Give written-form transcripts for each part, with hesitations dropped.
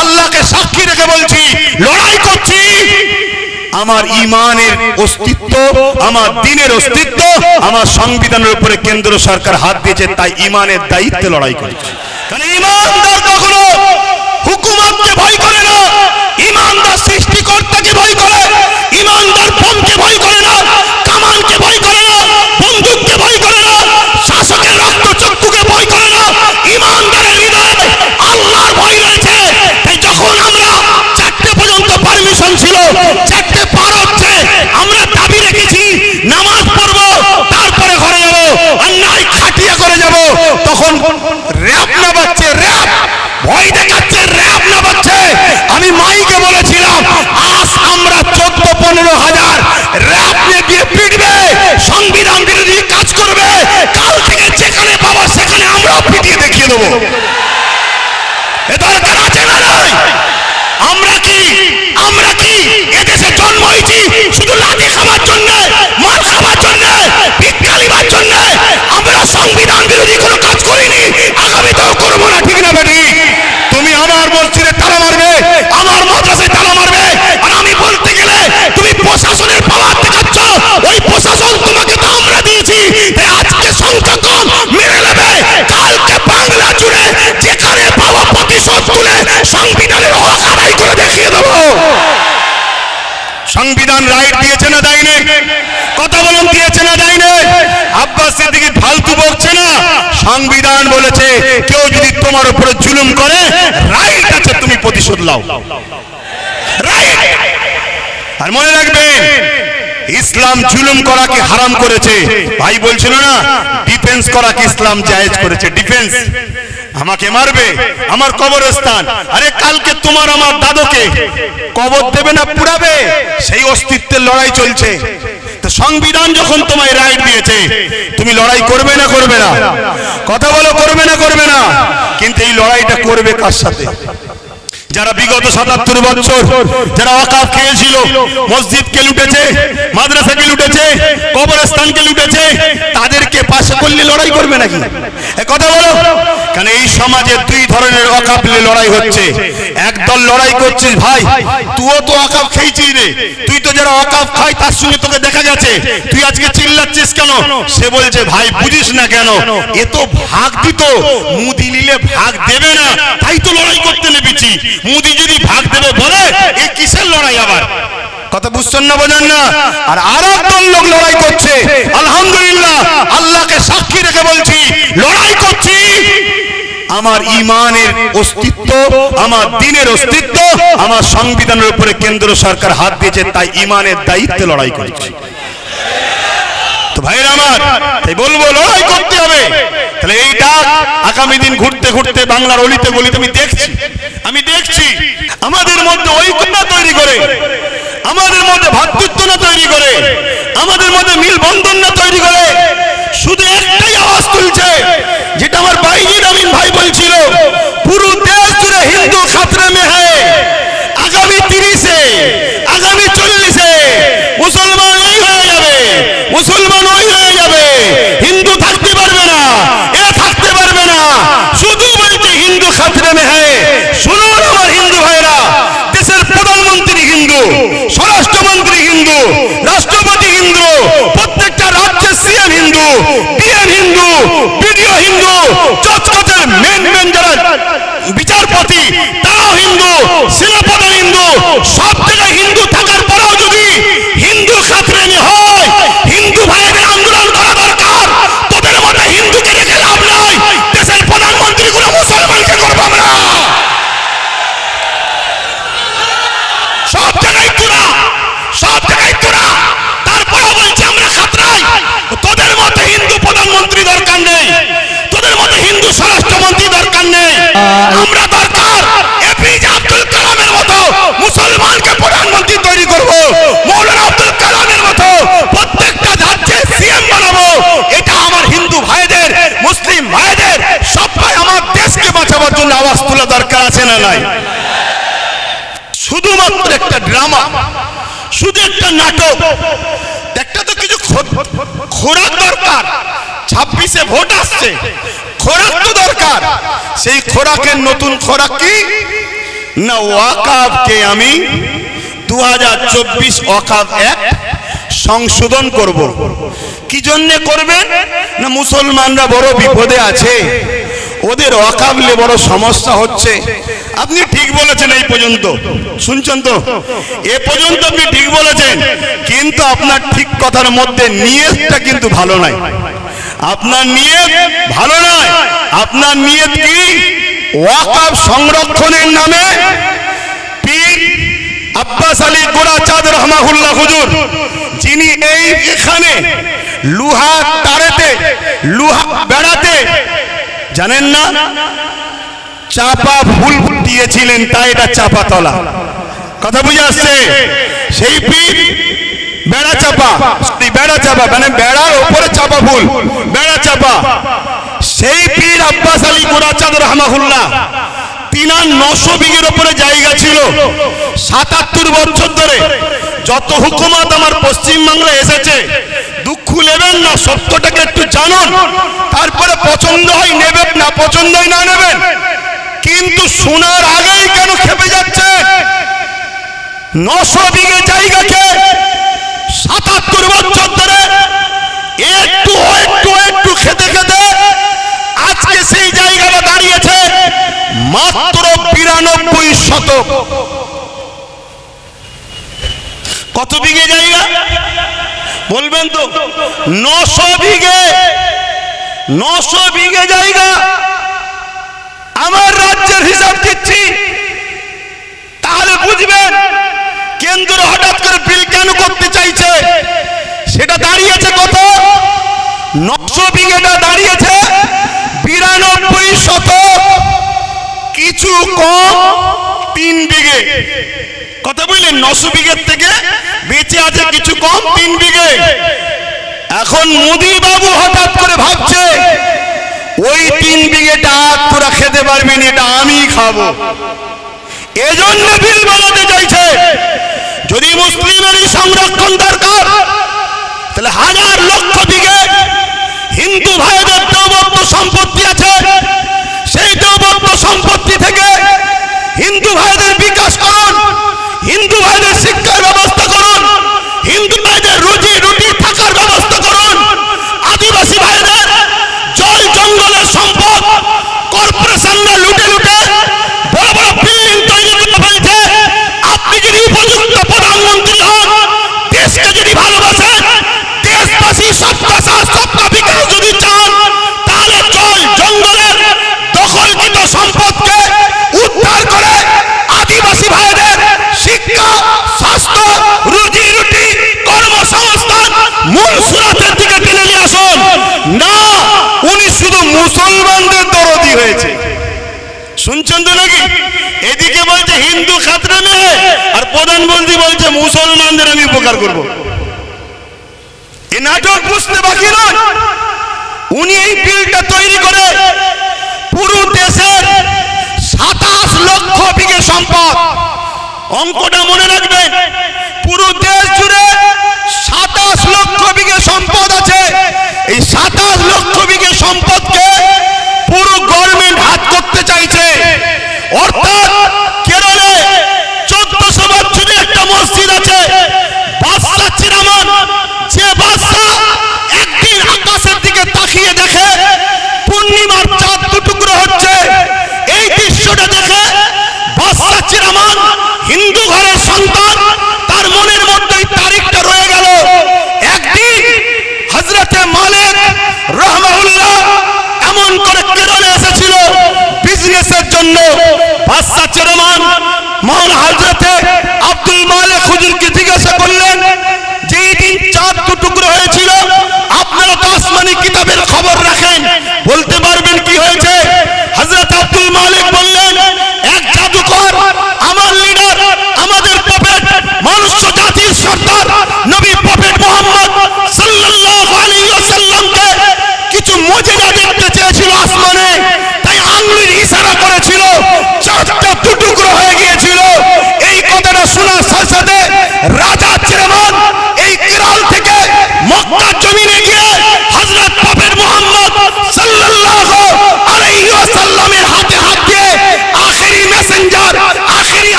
আল্লাহকে সাক্ষী রেখে বলছি লড়াই করছি আমার ঈমানের অস্তিত্ব, আমার দ্বীনের অস্তিত্ব, আমার সংবিধানের উপরে কেন্দ্র সরকার হাত দিয়েছে, তাই ঈমানের দায়িত্বে লড়াই করছি। কারণ ঈমানদার কখনো হুকুমতকে ভয় করে না, ঈমানদার সৃষ্টিকর্তাকে ভয় করে, ঈমানদার বোমকে ভয় করে না, কামানকে ভয় করে না, বন্দুককে ভয় করে না, শাসকের রক্তচক্ষুকে ভয় করে না। ঈমানদারের হৃদয়ে আল্লাহর ভয় রয়েছে। তাই যখন আমরা 4টে পর্যন্ত পারমিশন ছিল, 4টে পার হচ্ছে, আমরা দাবি রেখেছি নামাজ পড়বো, তারপরে ঘরে যাবো, অন্যায় খাটিয়া করে যাব, তখন র‍্যাব না বাচ্চে, র‍্যাব ভয় দেখাচ্ছে, র‍্যাব না বাচ্চে। আমি মাইকে বলেছিলাম আজ আমরা 14-15 হাজার র‍্যাব নিয়ে দিয়ে পিটবে, সংবিধান বিরোধী কাজ করবে, কাল থেকে যেখানে পাবো সেখানে আমরাও পিটিয়ে দেখিয়ে দেবো। এ দরকার আছে না নাই? আমরা কি এদেশে জন্ম হয়েছি শুধু লাঠি খাবার জন্য, মার খাবার জন্য, ভিক্ষালিবার জন্য? আমরা সংবিধান বিরোধী কোনো কাজ করিনি, আগামীতেও করবো না, ঠিক না বেটি? তুমি আমার মসজিদে তালা মারবে, আমার মাদ্রাসায় তালা মারবে, আর আমি বলতে গেলে তুমি প্রশাসনের পাওয়ার দেখাচ্ছ। ওই প্রশাসন তোমাকে তো আমরা দিয়েছি, তাই আজকে সংখ্যা কম মেরে নেবে, কালকে বাংলা জুড়ে যেখানে পাবো প্রতিশোধ তুলে সংবিধানের হক আদায় করে দেখিয়ে দেবো। সংবিধান রাইট দিয়েছে না দেয়নি? কথা বলুন, দিয়েছে না দেয়নি? আব্বাস সিদ্দিকী ফালতু বকছে না, সংবিধান বলেছে কেউ যদি তোমার উপরে জুলুম করে রাইট আছে তুমি প্রতিশোধ নাও, রাইট। আর মনে রাখবেন ইসলাম জুলুম করাকে হারাম করেছে। ভাই বলছিল না ডিফেন্স করাকে ইসলাম জায়েজ করেছে। ডিফেন্স, আমাকে মারবে, আমার কবরস্থান, আরে কালকে তোমার আমার দাদুকে কবর দেবে না পুড়াবে, সেই অস্তিত্বের লড়াই চলছে। তো সংবিধান যখন তোমায় রাইট দিয়েছে তুমি লড়াই করবে না করবে না? কথা বলো, করবে না করবে না? কিন্তু এই লড়াইটা করবে কার সাথে? যারা বিগত 77 বছর যারা ওয়াকাফ খেয়েছিল, মসজিদকে লুটেছে, মাদ্রাসাকে লুটেছে, কবরস্থানকে লুটেছে, তাদেরকে পাশে করলে লড়াই করবে নাকি? কথা বলো। কারণ এই সমাজে দুই ধরনের ওয়াকাফ নিয়ে লড়াই হচ্ছে। একদল লড়াই করছিস ভাই তুইও তো ওয়াকাফ খেয়েছিস রে, তুই তো যারা ওয়াকাফ খায় তার সঙ্গে তোকে দেখা গেছে, তুই আজকে চিল্লাচ্ছিস কেন? সে বলছে ভাই বুঝিস না কেন, এ তো ভাগ দিত, মুদি নিলে ভাগ দেবে না, তাই তো লড়াই করতে নেমেছি। মুদি যদি ভাগ দেবে বলে এ কিসের লড়াই আবার? কথা বুঝছেন না, বোঝেন না? আর আরেকদল লোক লড়াই করছে, আলহামদুলিল্লাহ আল্লাহকে সাক্ষী রেখে বলছি লড়াই করছি আমার ঈমানের অস্তিত্ব, আমার দ্বীনের অস্তিত্ব, আমার সংবিধানের উপরে কেন্দ্র সরকার হাত দিয়েছে, তাই ঈমানের দায়িত্বে লড়াই করছি। তো ভাইরা আমার, তাই বলবো লড়াই করতে হবে। তাহলে এই ডাক আগামী দিন ঘুরতে ঘুরতে বাংলার অলিতে গলিতে আমি দেখছি আমাদের মধ্যে ঐক্য না তৈরি করে, আমাদের মধ্যে ভ্রাতৃত্ব না তৈরি করে, আমাদের মধ্যে মিল বন্ধন না তৈরি করে, শুধু একটাই আওয়াজ তুলছে, যেটা আমার বাইজিদ আমিন ভাই বলছিল, পুরো দেশ জুড়ে হিন্দু খাতরে মে হ্যায়। আগামী 30-এ, আগামী 40-এ মুসলমান ওই হয়ে যাবে, মুসলমান ওই হয়ে যাবে, হিন্দু থাকতে পারবে না, এ থাকতে পারবে না, শুধু বলছে হিন্দু খাতরে মে হ্যায়। শুনুন আমার হিন্দু ভাইরা, দেশের প্রধানমন্ত্রী হিন্দু, স্বরাষ্ট্রমন্ত্রী হিন্দু, রাষ্ট্রপতি হিন্দু, প্রত্যেকটা রাজ্যের সিএম হিন্দু, ডিএম হিন্দু, বিডিও হিন্দু, জজকোর্টের মেন যারা বিচারপতি তারাও হিন্দু, সেনাপ্রধান হিন্দু, সব জায়গায় হিন্দু থাকার পরেও যদি হিন্দু খাতরে হয়, হিন্দু ভাইদের আন্দোলন করা দরকার। তোদের মধ্যে হিন্দুকে রেখে লাভ নাই, দেশের প্রধানমন্ত্রী গুলো মুসলমানকে করবো আমরা। সব জায়গায় তোরা, সব জায়গায় তোরা, তারপরেও বলছি আমরা খাতরাই। তোদের মতো হিন্দু প্রধানমন্ত্রী দরকার নেই, তোদের মতো হিন্দু স্বরাষ্ট্রমন্ত্রী দরকার নেই, আমরা দরকার এপিজে আব্দুল কালামের মতো মুসলমানকে প্রধানমন্ত্রী তৈরি করবো, মৌলানা আব্দুল কালামের মতো প্রত্যেকটা রাজ্যে সিএম বানাবো। এটা আমার হিন্দু ভাইদের, মুসলিম ভাইদের, সবাই আমার দেশকে বাঁচাবার জন্য আওয়াজ তোলা দরকার আছে না নাই? শুধুমাত্র একটা ড্রামা, শুধু একটা নাটক, একটা তো কিছু খোরাক দরকার। 26-এ ভোট আসছে, খোরাক তো দরকার। সেই খোরাকের নতুন খোরাক কি? না ওয়াকাফকে আমি 2024 ওয়াকাফ অ্যাক্ট সংশোধন করব। কি জন্য করবেন? না মুসলমানরা বড় বিপদে আছে, ওদের ওয়াকাফলে বড় সমস্যা হচ্ছে। আপনি ঠিক বলেছেন, এই পর্যন্ত শুনছেন তো, এ পর্যন্ত আপনি ঠিক বলেছেন, কিন্তু আপনার ঠিক কথার মধ্যে নিয়তটা কিন্তু ভালো নয়। আপনার নিয়ত ভালো নয়। আপনার নিয়ত কি? ওয়াকাফ সংরক্ষণের নামে পীর আব্বাস আলী গোরাচাঁদ রহমাহুল্লাহ হুজুর, যিনি এই এখানে লোহা তারেতে লোহা বেড়াতে জানেন না চাপা ফুল দিয়েছিলেন, তাই এটা চাপা তলা। কথা বুঝে আসছে? সেই পীর বেড়া চাপা মানে বেড়ার উপরে চাপা ফুল, বেড়া চাপা। সেই পীর আব্বাস আলী গোরাচাঁদ রহমাহুল্লাহ, তিনার 900 বিঘের উপরে জায়গা ছিল। 77 বছর ধরে যত হুকুমত আমার পশ্চিমবাংলায় এসেছে, দুঃখ নেবেন না, সত্যটাকে একটু জানুন, তারপরে পছন্দ হয় নেবেন, না পছন্দ হয় না নেবেন। কিন্তু শোনার আগেই কেন খেপে যাচ্ছে? 900 বিঘে জায়গাকে 77 বছর ধরে একটু একটু খেতে খেতে আজকে সেই জায়গাটা দাঁড়িয়েছে মাত্র 92 শতক। কত বিঘে জায়গা বলবেন তো? 900 বিঘে। 900 বিঘে জায়গা। আমার রাজ্যের হিসাব দিচ্ছি, তাহলে বুঝবেন কেন্দ্র হঠাৎ করে বিল কেন করতে চাইছে। সেটা দাঁড়িয়েছে কত? 900 বিঘেটা দাঁড়িয়েছে 92 শতক, কিছু কম 3 বিঘে। কথা বললেন? 900 বিঘের থেকে বেঁচে আছে কিছু কম 3 বিঘে। এখন মোদি বাবু হঠাৎ করে ভাবছে ওই 3 বিঘেটা তোরা খেতে পারবি না, এটা আমি খাবো। এজন্য বিল বানাতে চাইছে। যদি মুসলিমেরই সংরক্ষণ দরকার, তাহলে হাজার লক্ষ বিঘে হিন্দু ভাইদের দেওবন্দ সম্পত্তি আছে, সেই দেওবন্দ সম্পত্তি থেকে হিন্দু ভাইদের বিকাশ করুন, হিন্দু ভাইদের শিক্ষার ব্যবস্থা করুন, হিন্দু ভাইদের রুজি রুটি থাকার ব্যবস্থা করুন। আদিবাসী ভাইদের জল জঙ্গলের সম্পদ কর্পোরেশনরা লুটে লুটে বড় বড় বিল্ডিং তৈরি করে ফেলছে। আপনি যদি উপযুক্ত প্রধানমন্ত্রী হন, দেশকে যদি ভালোবাসেন, দেশবাসী সবকা সাথ সবকা বিকাশ যদি চান, তাহলে জল জঙ্গলের দখলকৃত সম্পদকে উদ্ধার করে আদিবাসী ভাইদের শিক্ষা, স্বাস্থ্য, রুজি রুটি, কর্মসংস্থান মূল সুরাতের দিকে টেনে নিয়ে আসুন। না, উনি শুধু মুসলমানদের দরদি হয়েছে। শুনছেন তো নাকি? এদিকে বলছে হিন্দু খাতরা নেই, আর প্রধানমন্ত্রী বলছে মুসলমানদের আমি উপকার করব। এই নাটক বুঝতে বাকি নয়। উনি এই বিলটা তৈরি করে পুরো দেশের 27 লক্ষ বিঘে সম্পদ, অঙ্কটা মনে রাখবেন, পুরো দেশ জুড়ে 27 লক্ষ বিঘে সম্পদ আছে। এই 27 লক্ষ বিঘে সম্পদকে পুরো গভর্নমেন্ট হাত করতে চাইছে। অর্থাৎ কেরলে 1400 বছরের একটা মসজিদ আছে, বাদশা চিরামান, যে বাদশা একদিন আকাশের দিকে তাকিয়ে দেখে পূর্ণিমার চাঁদ দুটুকরো হচ্ছে, এই দৃশ্যটা দেখে বাদশা চিরামান হিন্দু ঘরের সন্তান, তার মনের মধ্যে তারিখটা রয়ে গেল। একদিন হযরতে মালিক রহমাহুল্লাহ এমন করে কেরলে এসেছিল বিজনেসের জন্য। বাদশা চিরামান মহান হযরতে আব্দুল মালিক হুজুরকে জিজ্ঞাসা করলেন যে এই দিন চাঁদ দুটুকরো হয়েছিল, আপনারা তো আসমানি কিতাবের খবর রাখেন, বলতে পারবেন কি হয়েছে? হযরত আব্দুল মালিক বললেন, এক জাদুকর আমার লিডার, আমাদের প্রফেট, মনুষ্য জাতির সর্দার নবী প্রফেট মুহাম্মদ সাল্লাল্লাহু আলাইহি ওয়াসাল্লামকে কিছু মুজিজা দেখতে চেয়েছিল আসমানে, তাই আঙ্গুলের ইশারা করেছিল, চাঁদটা দুটুকরো হয়ে গিয়েছিল।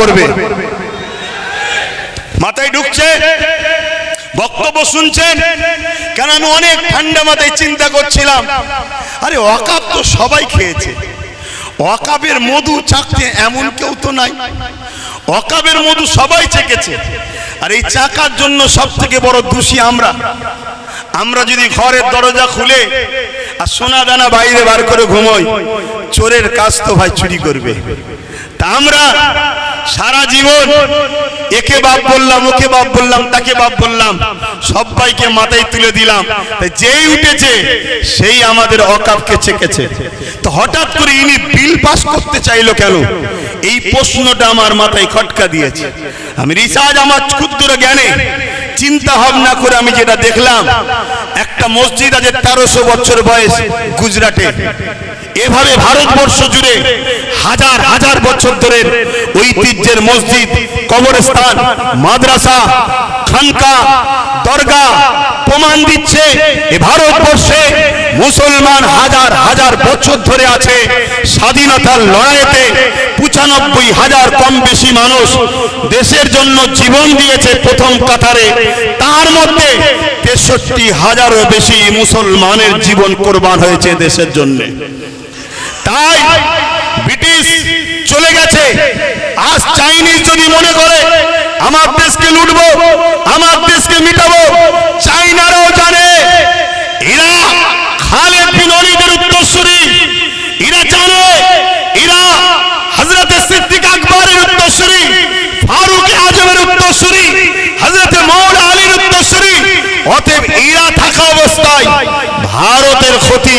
করবে। মাথায় ঢুকছে? বক্তব্য শুনছেন? কেন আমি অনেক ঠান্ডা মাথায় চিন্তা করছিলাম, আরে ওয়াকাফ তো সবাই খেয়েছে, ওয়াকাফের মধু চাকতে এমন কেউ তো নাই। ওয়াকাফের মধু সবাই চেকেছে, আর এই চাকার জন্য সব থেকে বড় দোষী আমরা। আমরা যদি ঘরের দরজা খুলে আর সোনা দানা বাইরে বার করে ঘুমোই, চোরের কাজ তো ভাই চুরি করবে। তা আমরা সারা জীবন একে বাপ বললাম, ওকে বাপ বললাম, তাকে বাপ বললাম, সবাইকে মাথায় তুলে দিলাম। যেই উঠেছে সেই আমাদের ওয়াকাফকে চেকেছে। তো হঠাৎ করে ইনি বিল পাস করতে চাইলো কেন? এই প্রশ্নটা আমার মাথায় খটকা দিয়েছে। আমি রিসার্চ, আমার ক্ষুদ্র জ্ঞানে চিন্তা ভাবনা করে আমি যেটা দেখলাম, একটা মসজিদ আছে 1300 বছর বয়স গুজরাটে। এভাবে ভারতবর্ষ জুড়ে হাজার হাজার বছর ধরে ঐতিহ্যের মসজিদ, কবরস্থান, মাদ্রাসা, খানকা, দরগা প্রমাণ দিচ্ছে এ ভারতবর্ষে মুসলমান হাজার হাজার বছর ধরে আছে। স্বাধীনতার লড়াইতে 95,000 কম বেশি মানুষ দেশের জন্য জীবন দিয়েছে প্রথম কাতারে। তার মধ্যে 63,000-এরও বেশি মুসলমানের জীবন কোরবান হয়েছে দেশের জন্য। তাই ব্রিটিশ চলে গেছে। আজ চাইনিজ যদি মনে করে আমার দেশকে লুটবো, আমার দেশকে মিটাবো, চাইনারাও জানে এরা খালেদ বিন ওলীদের উত্তরসূরি। এরা জানে এরা হযরত সিদ্দিক আকবরের উত্তরসূরি, ফারুক আজমের উত্তরসূরি, হযরত মওলা আলীর উত্তরসূরি। অতএব এরা থাকা অবস্থায় ভারতের ক্ষতি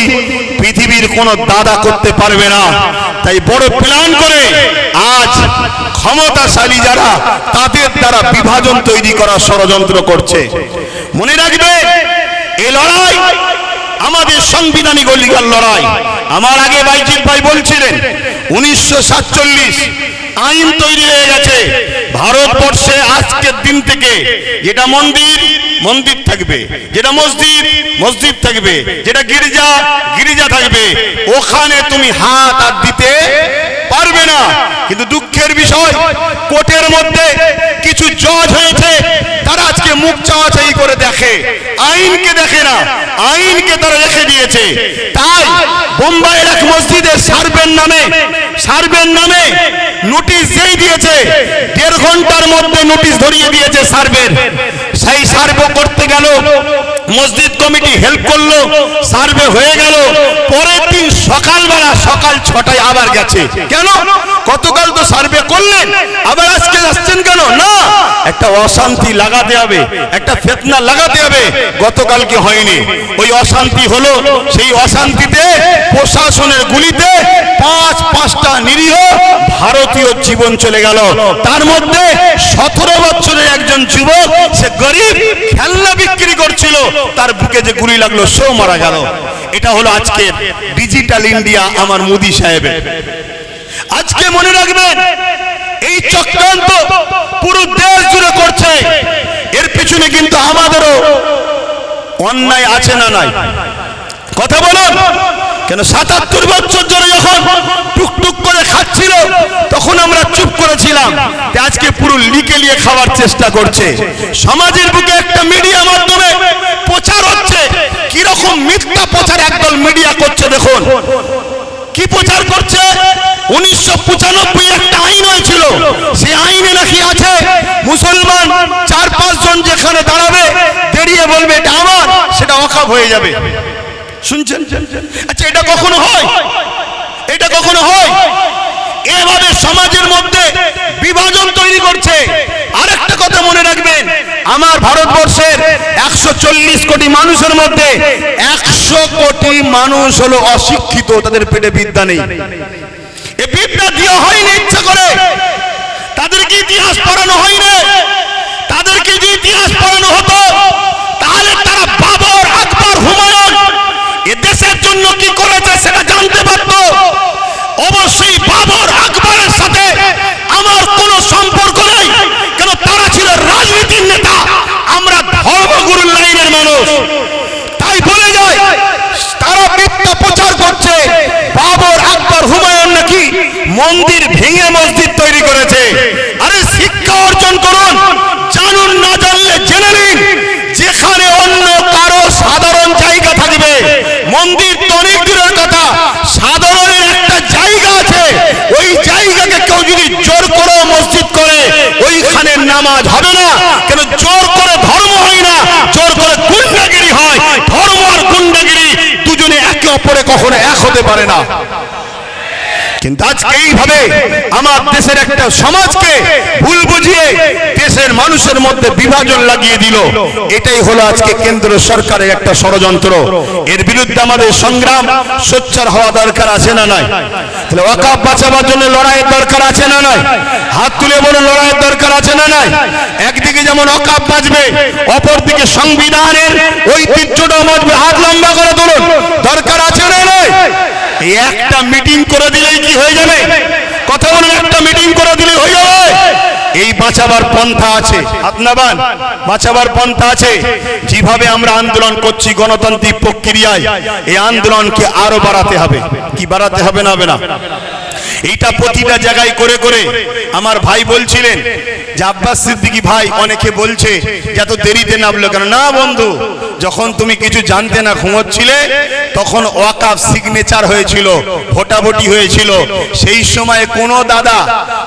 পৃথিবীর কোন দাদা করতে পারবে না। তাই বড় প্ল্যান করে আজ ক্ষমতাশালী যারা, তাদের দ্বারা বিভাজন তৈরি করার ষড়যন্ত্র করছে। মনে রাখবে, এই লড়াই আমাদের সাংবিধানিক অধিকার লড়াই। আমার আগে বাইজিৎ ভাই বলছিলেন 1947 আইন তৈরি হয়ে গেছে ভারতবর্ষে। আজকের দিন থেকে যেটা মন্দির মন্দির থাকবে, যেটা মসজিদ মসজিদ থাকবে, যেটা গির্জা গির্জা থাকবে, ওখানে তুমি হাত আর দিতে পারবে না। কিন্তু দুঃখের বিষয়, কোর্টের মধ্যে কিছু জজ হয়েছে, তারা আজকে মুখ চাওয়াচাই করে দেখে, আইনকে দেখে না, আইনকে তারা রেখে দিয়েছে। তাই বোম্বাইয়ের এক মসজিদে সার্ভের নামে নোটিশ যেই দিয়েছে, 1.5 ঘন্টার মধ্যে নোটিশ ধরিয়ে দিয়েছে সার্ভের। সেই সার্ভে করতে গেল, মসজিদ কমিটি হেল্প করলো, সার্ভে হয়ে গেল। পরের দিন সকালবেলা সকাল 6টায় আবার গেছে। কেন? গতকাল তো সার্ভে করলেন, আবার আজকে আসছেন কেন? না, একটা অশান্তি লাগাতে হবে, একটা ফিতনা লাগাতে হবে। গতকাল কি হয়নি? ওই অশান্তি হলো। সেই অশান্তিতে প্রশাসনের গুলিতে 5টা নিরীহ ভারতীয় জীবন চলে গেল। তার মধ্যে 17 বছরের একজন যুবক, সে গরিব, খেলনা বিক্রি করছিল, তার বুকে যে গুলি লাগলো সেও মারা গেল। এটা হলো আজকের ডিজিটাল ইন্ডিয়া আমার মোদি সাহেবের। আজকে মনে রাখবেন, এই চক্রান্ত পুরো দেশ জুড়ে করছে। এর পিছনে কিন্তু আমাদেরও অন্যায় আছে না নাই? কথা বলুন। কেন 77 বছর ধরে যখন টুকটুক করে খাচ্ছিল, তখন আমরা চুপ করেছিলাম। আজকে পুরো লিকে খাওয়ার চেষ্টা করছে। সমাজের বুকে একটা মিডিয়া মাধ্যমে প্রচার হচ্ছে। কিরকম মিথ্যা প্রচার একদল মিডিয়া করছে দেখুন। কি প্রচার করছে? 1995 একটা আইন হয়েছিল, সেই আইনে নাকি আছে মুসলমান 4-5 জন যেখানে দাঁড়াবে, দাঁড়িয়ে বলবে এটা আমার, সেটা ওয়াকফ হয়ে যাবে। শুনছেন? আচ্ছা, এটা কখনো হয়? এটা কখনো হয়? এভাবে সমাজের মধ্যে বিভাজন তৈরি করছে। আরেকটা কথা মনে রাখবেন, আমার ভারতবর্ষের 140 কোটি মানুষের মধ্যে 100 কোটি মানুষ হলো অশিক্ষিত, তাদের পেটে বিদ্যা নেই। এই বিদ্যা দেওয়া হয়নি ইচ্ছা করে, তাদেরকে ইতিহাস পড়ানো হয়নি। তাদেরকে যে ইতিহাস পড়ানো হতো, তাহলে তারা বাবর, আকবর, হুমায়ুন এ দেশের জন্য কি করেছে সেটা জানতে পারত। অবশ্যই বাবর, আকবরের সাথে আমার কোনো সম্পর্ক নেই, কেন তারা ছিল রাজনীতির নেতা, আমরা ধর্মগুরুর লাইনের মানুষ। তাই বলে যায়, তারা মিথ্যা প্রচার করছে বাবর, আকবর, হুমায়ুন নাকি মন্দির ভেঙে মসজিদ তৈরি করেছে। নামাজ হবে না। কেন? জোর করে ধর্ম হয় না, জোর করে গুন্ডাগিরি হয়। ধর্ম আর গুন্ডাগিরি দুজনে একে অপরে কখনো এক হতে পারে না। কিন্তু আজকে এইভাবে আমার দেশের একটা সমাজকে ভুল বুঝিয়ে দেশের মানুষের মধ্যে বিভাজন লাগিয়ে দিল। এটাই হলো আজকে কেন্দ্র সরকারের একটা ষড়যন্ত্র। এর বিরুদ্ধে আমাদের সংগ্রাম সোচ্চার হওয়া দরকার আছে না নাই? তাহলে ওয়াকফ বাঁচাবার জন্য লড়াইয়ের দরকার আছে না নাই? হাত তুলে বলে লড়াইয়ের দরকার আছে না নাই? একদিকে যেমন ওয়াকফ বাঁচবে, অপরদিকে সংবিধানের ঐতিহ্যটা বাঁচবে। হাত লম্বা করে তুলুন, দরকার আছে না নাই? এই একটা মিটিং করে দিলেই কি হয়ে যাবে? কথা বলুন, একটা মিটিং করে দিলেই হয়ে যাবে? এই বাঁচাবার পন্থা আছে, আপনাবান বাঁচাবার পন্থা আছে। যেভাবে আমরা আন্দোলন করছি গণতান্ত্রিক প্রক্রিয়ায়, এই আন্দোলনকে আরো বাড়াতে হবে। কি বাড়াতে হবে না হবে না? এইটা প্রতিটা জায়গায় করে করে আমার ভাই বলছিলেন যে আব্বাস সিদ্দিকী ভাই, অনেকে বলছে যে এত দেরিতে নামলো কেন? না বন্ধু, যখন তুমি কিছু জানতে না ঘুমোচ্ছিলে তখন ওয়াকফ সিগনেচার হয়েছিল, ভোটাভুটি হয়েছিল। সেই সময় কোনো দাদা,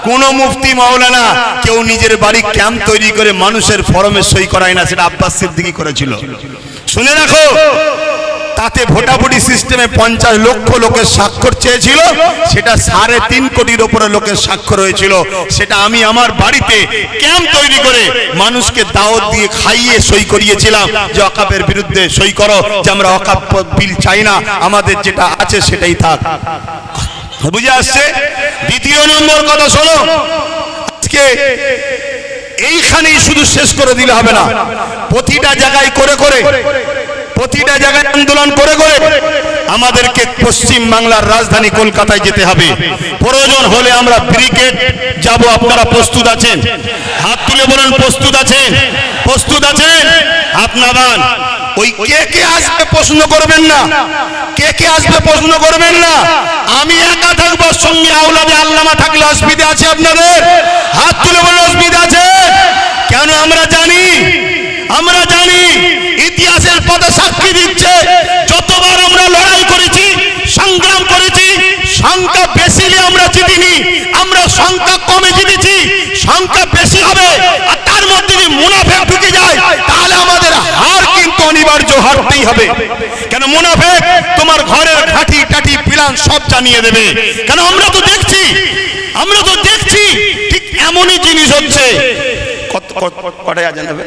কোনো মুফতি মাওলানা কেউ নিজের বাড়ি ক্যাম্প তৈরি করে মানুষের ফরমে সই করায় না, সেটা আব্বাস সিদ্দিকী করেছিল। শুনে রাখো, তাতে ভোটাভুটি সিস্টেমে 50 লক্ষ লোকের স্বাক্ষর চেয়েছিল, সেটা 3.5 কোটির উপরে লোকের স্বাক্ষর হয়েছিল। সেটা আমি আমার বাড়িতে ক্যাম্প তৈরি করে মানুষকে দাওয়াত দিয়ে খাইয়ে সই করিয়েছিলাম যে ওয়াকফের বিরুদ্ধে সই করো, যে আমরা ওয়াকফ বিল চাই না, আমাদের যেটা আছে সেটাই থাক। বুঝে আসছে? দ্বিতীয় নম্বর কথা শোনো, আজকে এইখানেই শুধু শেষ করে দিলে হবে না, প্রতিটা জায়গায় করে করে, প্রতিটা জায়গায় আন্দোলন করে করে আমাদেরকে পশ্চিম বাংলার রাজধানী কলকাতায় যেতে হবে। প্রয়োজন হলে আমরা ব্রিগেড যাব। আপনারা প্রস্তুত আছেন? হাত তুলে বলুন, প্রস্তুত আছেন? প্রস্তুত আছেন? আপনারা ওই কে কে আসবে প্রশ্ন করবেন না, কে কে আসবে প্রশ্ন করবেন না। আমি একা থাকবো, সঙ্গে আওলাদে আল্লামা থাকলে অসুবিধা আছে আপনাদের? হাত তুলে বলুন, অসুবিধা আছে? কেন? আমরা জানি, আমরা জানি, ইতিহাসের পথে সাক্ষী দিচ্ছে, যতবার আমরা লড়াই করেছি, সংগ্রাম করেছি, সংখ্যা বেশি হলে আমরা জিতিনি, আমরা সংখ্যা কমে জিতেছি। সংখ্যা বেশি হবে আর তার মধ্যে যদি মুনাফেক ঢুকে যায় তাহলে আমাদের হার কিন্তু অনিবার্য, হারতেই হবে। কেন? মুনাফেক তোমার ঘরের ঘাটি টাটি প্ল্যান সব জানিয়ে দেবে। কেন? আমরা তো দেখছি, আমরা তো দেখছি ঠিক এমনই জিনিস হচ্ছে। কটায় জানাবে?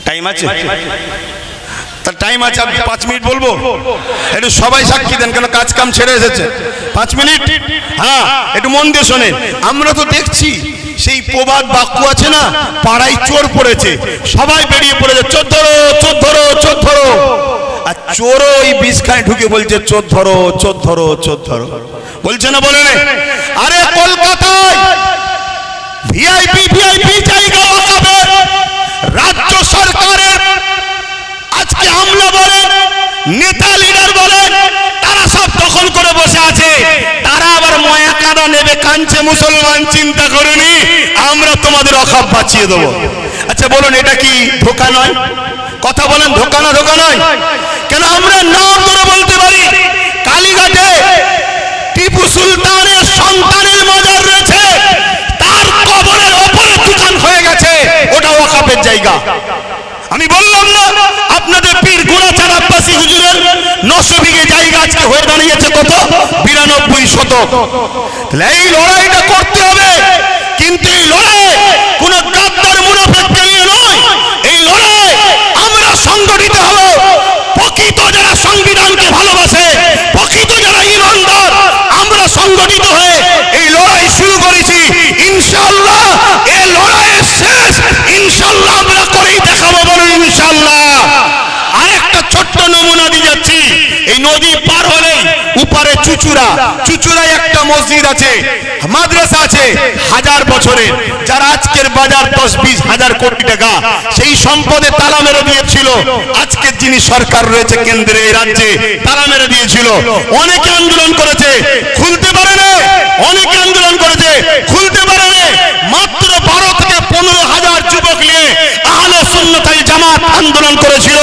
টাইম আছে? তার টাইম আছে, আপনি 5 মিনিট বলবো? একটু সবাই সাক্ষী দেন, কেন কাজ কাম ছেড়ে এসেছে। 5 মিনিট, হ্যাঁ, একটু মন দিয়ে শোনেন। আমরা তো দেখছি সেই প্রবাদ বাক্য আছে না, পাড়ায় চোর পড়েছে, সবাই বেরিয়ে পড়েছে, চোর ধরো, চোর ধরো, চোর ধরো। আর চোরও ওই বিছখানে ঢুকে বলছে চোর ধরো, চোর ধরো, চোর ধরো, বলছে না? বলে না? আরে কলকাতায় ভিআইপি ভিআইপি জায়গা ওয়াকফের রাজ্য সরকারের আজকে আমলা বলেন, নেতা লিডার বলেন, তারা সব দখল করে বসে আছে। তারা আবার ময়া কাদা নেবে, কাঁদছে মুসলমান, চিন্তা করেনি আমরা তোমাদের ওয়াকফ বাঁচিয়ে দেবো। আচ্ছা বলুন, এটা কি ধোঁকা নয়? কথা বলেন, ধোঁকা না? ধোঁকা নয়? কেন? আমরা নাম ধরে বলতে পারি, কালীঘাটে টিপু সুলতানের সন্তানের মাজার রয়েছে, তার কবরের ওপরে দোকান হয়ে গেছে, ওটা ওয়াকফের জায়গা। আমি বললাম না আপনাদের পীর গোড়াচাঁদ আব্বাসী হুজুরের 900 বিঘে জায়গা আজকে হয়ে দাঁড়িয়েছে কত? 92 শতক। তাহলে এই লড়াইটা করতে হবে, কিন্তু এই লড়াই কোন গাদ্দার মুনাফিককে নিয়ে নয়। এই লড়াই আমরা সংগঠিত হব, প্রকৃত যারা সংবিধানকে ভালোবাসে, প্রকৃত যারা ইমানদার, আমরা সংগঠিত হয়ে এই লড়াই শুরু করেছি। ইনশাআল্লাহ এই লড়াইয়ের শেষ ইনশাআল্লাহ আমরা করেই দেখাবো। বলুন ইনশাআল্লাহ। আরেকটা ছোট্ট নমুনা দিয়ে যাচ্ছি। এই নদী পার হলে উপরে চুচুড়া, চুচুড়ায় একটা মসজিদ আছে, মাদ্রাসা আছে, 1000 বছরের, যার আজকের বাজার 10-20 হাজার কোটি টাকা। সেই সম্পদে তালা মেরে দিয়েছিল আজকের যিনি সরকার রয়েছে কেন্দ্রে, এই রাজ্যে তালা মেরে দিয়েছিল। অনেকে আন্দোলন করেছে, খুলতে পারে না। অনেকে আন্দোলন করেছে, খুলতে পারে না। মাত্র 12 থেকে 15 হাজার যুবক নিয়ে আহলে সুন্নাত ওয়াল জামাত আন্দোলন করেছিল।